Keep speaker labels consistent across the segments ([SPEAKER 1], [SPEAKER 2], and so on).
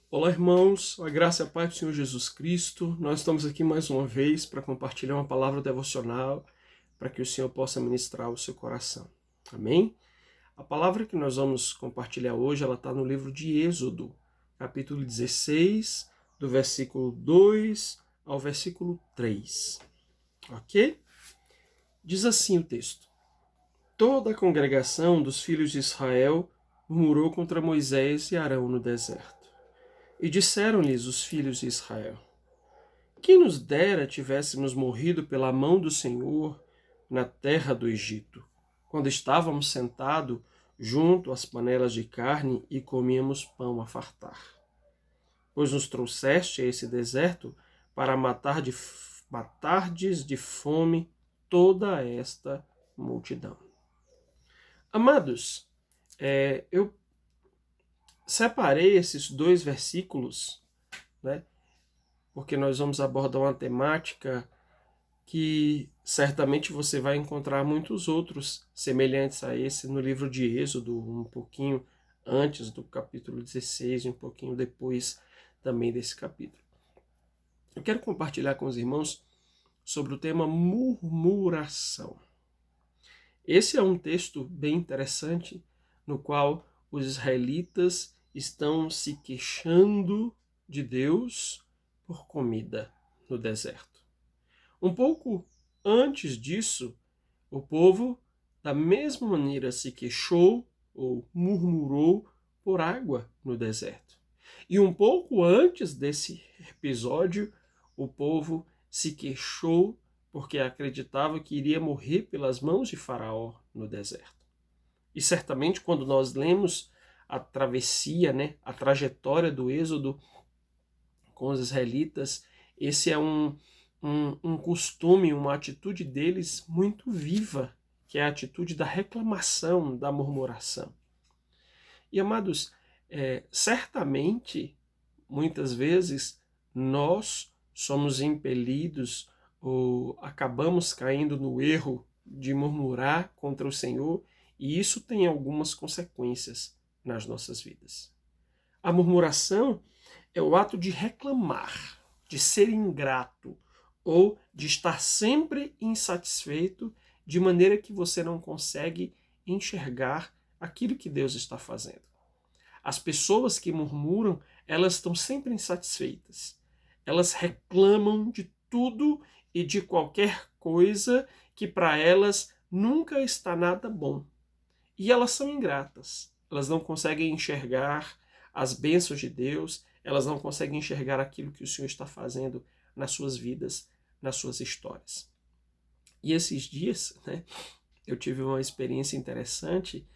[SPEAKER 1] Olá, irmãos, a graça e a paz do Senhor Jesus Cristo. Nós estamos aqui mais uma vez para compartilhar uma palavra devocional para que o Senhor possa ministrar o seu coração. Amém? A palavra que nós vamos compartilhar hoje, ela está no livro de Êxodo, capítulo 16, do versículo 2 ao versículo 3. Ok? Diz assim o texto: Toda a congregação dos filhos de Israel murmurou contra Moisés e Arão no deserto. E disseram-lhes os filhos de Israel: Quem nos dera tivéssemos morrido pela mão do Senhor na terra do Egito, quando estávamos sentados junto às panelas de carne e comíamos pão a fartar. Pois nos trouxeste a esse deserto para matardes de fome toda esta multidão. Amados, eu separei esses dois versículos, né? Porque nós vamos abordar uma temática que certamente você vai encontrar muitos outros semelhantes a esse no livro de Êxodo, um pouquinho antes do capítulo 16 e um pouquinho depois também desse capítulo. Eu quero compartilhar com os irmãos sobre o tema murmuração. Esse é um texto bem interessante no qual os israelitas estão se queixando de Deus por comida no deserto. Um pouco antes disso, o povo, da mesma maneira, se queixou ou murmurou por água no deserto. E um pouco antes desse episódio, o povo se queixou porque acreditava que iria morrer pelas mãos de Faraó no deserto. E certamente, quando nós lemos a travessia, a trajetória do Êxodo com os israelitas, esse é um costume, uma atitude deles muito viva, que é a atitude da reclamação, da murmuração. E, amados, certamente, muitas vezes, nós somos impelidos ou acabamos caindo no erro de murmurar contra o Senhor, e isso tem algumas consequências nas nossas vidas. A murmuração é o ato de reclamar, de ser ingrato ou de estar sempre insatisfeito, de maneira que você não consegue enxergar aquilo que Deus está fazendo. As pessoas que murmuram, elas estão sempre insatisfeitas. Elas reclamam de tudo e de qualquer coisa que para elas nunca está nada bom. E elas são ingratas. Elas não conseguem enxergar as bênçãos de Deus, elas não conseguem enxergar aquilo que o Senhor está fazendo nas suas vidas, nas suas histórias. E esses dias, eu tive uma experiência interessante,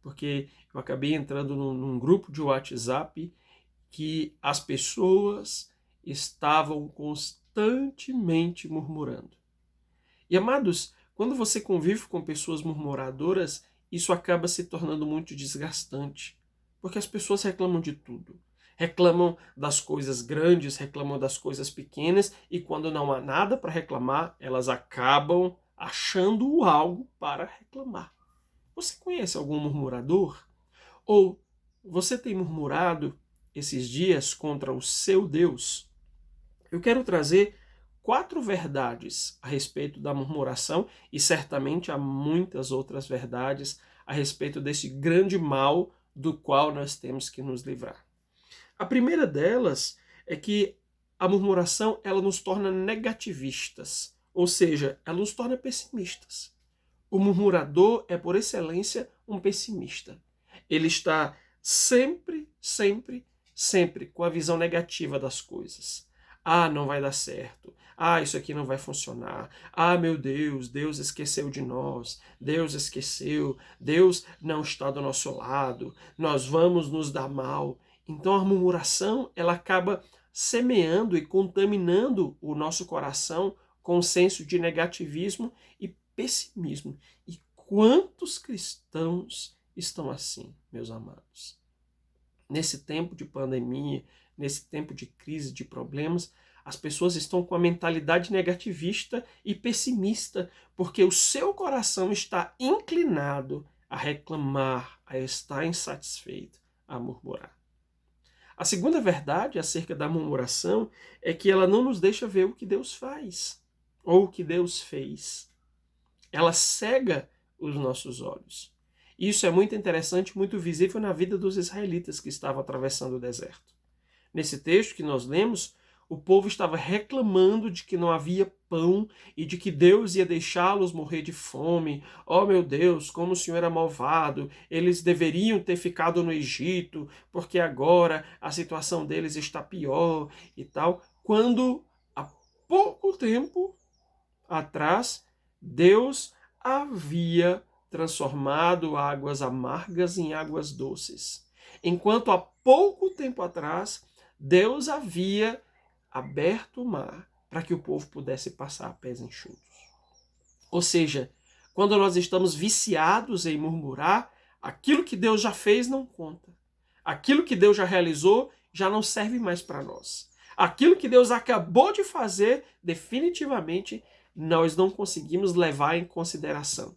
[SPEAKER 1] porque eu acabei entrando num grupo de WhatsApp que as pessoas estavam constantemente murmurando. E, amados, quando você convive com pessoas murmuradoras, isso acaba se tornando muito desgastante, porque as pessoas reclamam de tudo. Reclamam das coisas grandes, reclamam das coisas pequenas, e quando não há nada para reclamar, elas acabam achando algo para reclamar. Você conhece algum murmurador? Ou você tem murmurado esses dias contra o seu Deus? Eu quero trazer 4 verdades a respeito da murmuração, e certamente há muitas outras verdades a respeito desse grande mal do qual nós temos que nos livrar. A primeira delas é que a murmuração ela nos torna negativistas, ou seja, ela nos torna pessimistas. O murmurador é, por excelência, um pessimista. Ele está sempre, sempre, sempre com a visão negativa das coisas. Ah, não vai dar certo. Ah, isso aqui não vai funcionar. Ah, meu Deus, Deus esqueceu de nós. Deus esqueceu. Deus não está do nosso lado. Nós vamos nos dar mal. Então a murmuração, ela acaba semeando e contaminando o nosso coração com um senso de negativismo e pessimismo. E quantos cristãos estão assim, meus amados? Nesse tempo de pandemia, nesse tempo de crise, de problemas, as pessoas estão com a mentalidade negativista e pessimista, porque o seu coração está inclinado a reclamar, a estar insatisfeito, a murmurar. A segunda verdade acerca da murmuração é que ela não nos deixa ver o que Deus faz ou o que Deus fez. Ela cega os nossos olhos. Isso é muito interessante, muito visível na vida dos israelitas que estavam atravessando o deserto. Nesse texto que nós lemos, o povo estava reclamando de que não havia pão e de que Deus ia deixá-los morrer de fome. Oh, meu Deus, como o Senhor é malvado! Eles deveriam ter ficado no Egito, porque agora a situação deles está pior e tal. Quando há pouco tempo atrás, Deus havia transformado águas amargas em águas doces. Enquanto há pouco tempo atrás, Deus havia aberto o mar para que o povo pudesse passar a pés enxutos. Ou seja, quando nós estamos viciados em murmurar, aquilo que Deus já fez não conta. Aquilo que Deus já realizou já não serve mais para nós. Aquilo que Deus acabou de fazer, definitivamente, nós não conseguimos levar em consideração.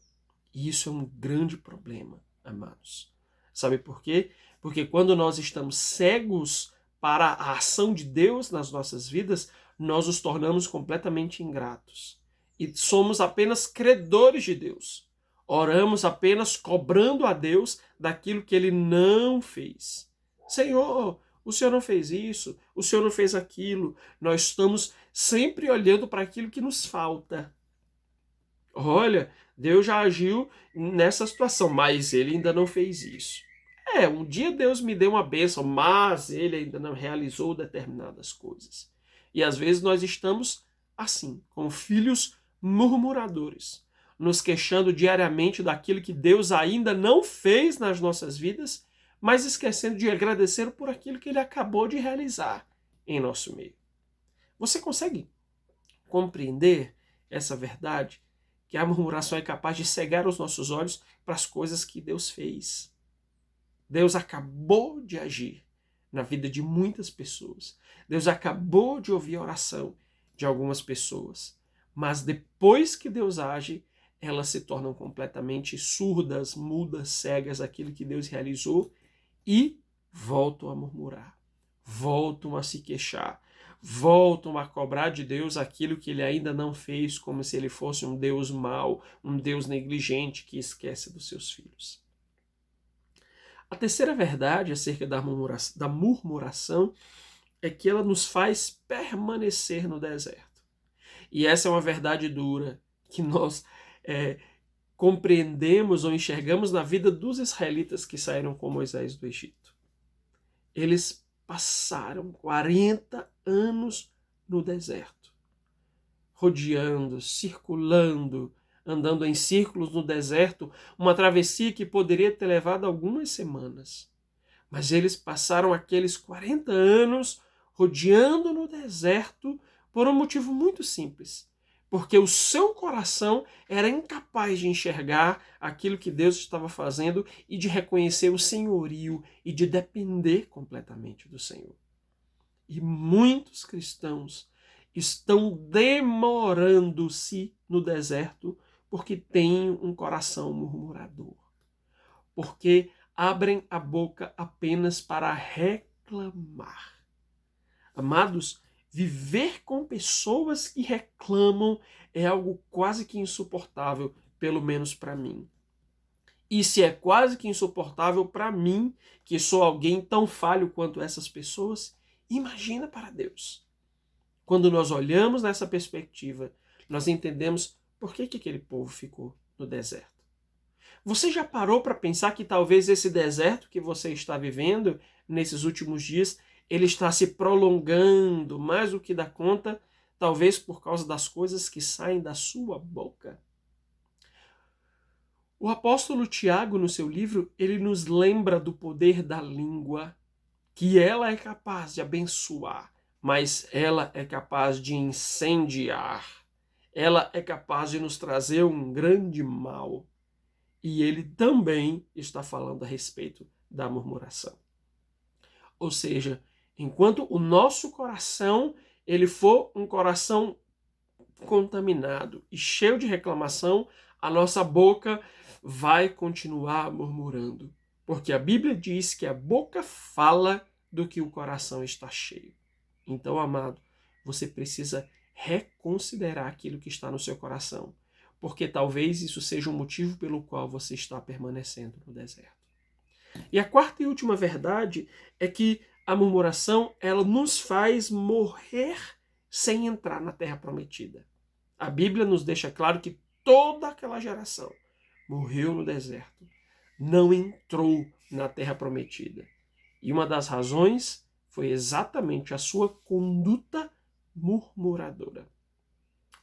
[SPEAKER 1] E isso é um grande problema, amados. Sabe por quê? Porque quando nós estamos cegos para a ação de Deus nas nossas vidas, nós nos tornamos completamente ingratos. E somos apenas credores de Deus. Oramos apenas cobrando a Deus daquilo que Ele não fez. Senhor, o Senhor não fez isso, o Senhor não fez aquilo. Nós estamos sempre olhando para aquilo que nos falta. Olha, Deus já agiu nessa situação, mas Ele ainda não fez isso. Um dia Deus me deu uma bênção, mas Ele ainda não realizou determinadas coisas. E às vezes nós estamos assim, como filhos murmuradores, nos queixando diariamente daquilo que Deus ainda não fez nas nossas vidas, mas esquecendo de agradecer por aquilo que Ele acabou de realizar em nosso meio. Você consegue compreender essa verdade? Que a murmuração é capaz de cegar os nossos olhos para as coisas que Deus fez. Deus acabou de agir na vida de muitas pessoas. Deus acabou de ouvir a oração de algumas pessoas. Mas depois que Deus age, elas se tornam completamente surdas, mudas, cegas àquilo que Deus realizou e voltam a murmurar, voltam a se queixar, voltam a cobrar de Deus aquilo que Ele ainda não fez, como se Ele fosse um Deus mau, um Deus negligente que esquece dos seus filhos. A terceira verdade acerca da murmuração é que ela nos faz permanecer no deserto. E essa é uma verdade dura que nós compreendemos ou enxergamos na vida dos israelitas que saíram com Moisés do Egito. Eles passaram 40 anos no deserto, rodeando, circulando, andando em círculos no deserto, uma travessia que poderia ter levado algumas semanas. Mas eles passaram aqueles 40 anos rodeando no deserto por um motivo muito simples. Porque o seu coração era incapaz de enxergar aquilo que Deus estava fazendo e de reconhecer o senhorio e de depender completamente do Senhor. E muitos cristãos estão demorando-se no deserto porque têm um coração murmurador. Porque abrem a boca apenas para reclamar. Amados, viver com pessoas que reclamam é algo quase que insuportável, pelo menos para mim. E se é quase que insuportável para mim, que sou alguém tão falho quanto essas pessoas, imagina para Deus. Quando nós olhamos nessa perspectiva, nós entendemos por que aquele povo ficou no deserto. Você já parou para pensar que talvez esse deserto que você está vivendo nesses últimos dias, ele está se prolongando mais do que dá conta, talvez por causa das coisas que saem da sua boca? O apóstolo Tiago, no seu livro, ele nos lembra do poder da língua, que ela é capaz de abençoar, mas ela é capaz de incendiar. Ela é capaz de nos trazer um grande mal. E ele também está falando a respeito da murmuração. Ou seja, enquanto o nosso coração ele for um coração contaminado e cheio de reclamação, a nossa boca vai continuar murmurando. Porque a Bíblia diz que a boca fala do que o coração está cheio. Então, amado, você precisa reconsiderar aquilo que está no seu coração, porque talvez isso seja o motivo pelo qual você está permanecendo no deserto. E a quarta e última verdade é que a murmuração, ela nos faz morrer sem entrar na terra prometida. A Bíblia nos deixa claro que toda aquela geração morreu no deserto, não entrou na terra prometida. E uma das razões foi exatamente a sua conduta murmuradora.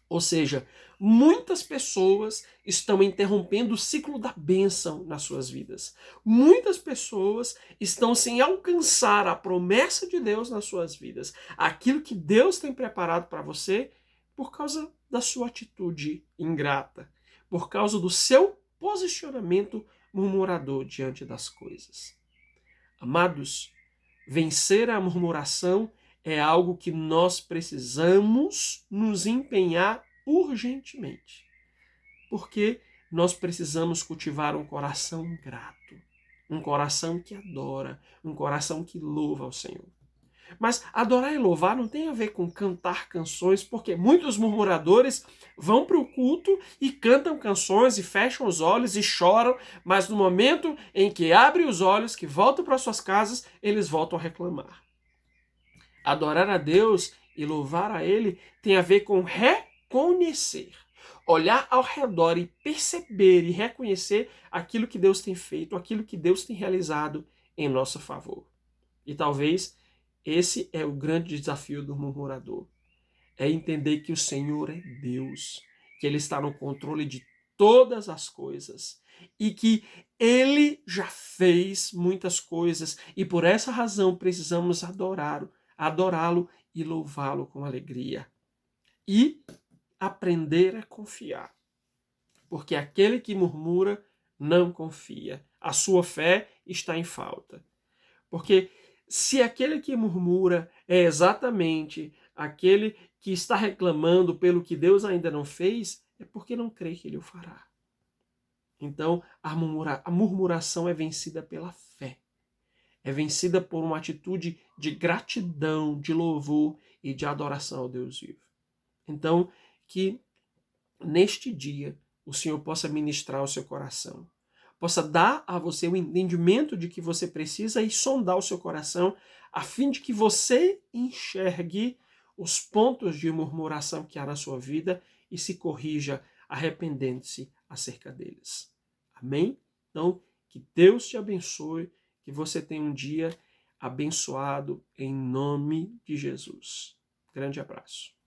[SPEAKER 1] Ou seja, muitas pessoas estão interrompendo o ciclo da bênção nas suas vidas. Muitas pessoas estão sem alcançar a promessa de Deus nas suas vidas. Aquilo que Deus tem preparado para você por causa da sua atitude ingrata, por causa do seu posicionamento murmurador diante das coisas. Amados, vencer a murmuração é algo que nós precisamos nos empenhar urgentemente. Porque nós precisamos cultivar um coração grato, um coração que adora, um coração que louva ao Senhor. Mas adorar e louvar não tem a ver com cantar canções, porque muitos murmuradores vão para o culto e cantam canções e fecham os olhos e choram, mas no momento em que abrem os olhos, que voltam para suas casas, eles voltam a reclamar. Adorar a Deus e louvar a Ele tem a ver com reconhecer, olhar ao redor e perceber e reconhecer aquilo que Deus tem feito, aquilo que Deus tem realizado em nosso favor. E talvez esse é o grande desafio do murmurador. É entender que o Senhor é Deus, que Ele está no controle de todas as coisas e que Ele já fez muitas coisas e por essa razão precisamos adorá-lo e louvá-lo com alegria. E aprender a confiar. Porque aquele que murmura não confia. A sua fé está em falta. Porque se aquele que murmura é exatamente aquele que está reclamando pelo que Deus ainda não fez, é porque não crê que Ele o fará. Então, a murmuração é vencida pela fé. É vencida por uma atitude de gratidão, de louvor e de adoração ao Deus vivo. Então, que neste dia o Senhor possa ministrar o seu coração, possa dar a você o entendimento de que você precisa e sondar o seu coração, a fim de que você enxergue os pontos de murmuração que há na sua vida e se corrija, arrependendo-se acerca deles. Amém? Então, que Deus te abençoe, que você tenha um dia abençoado em nome de Jesus. Grande abraço.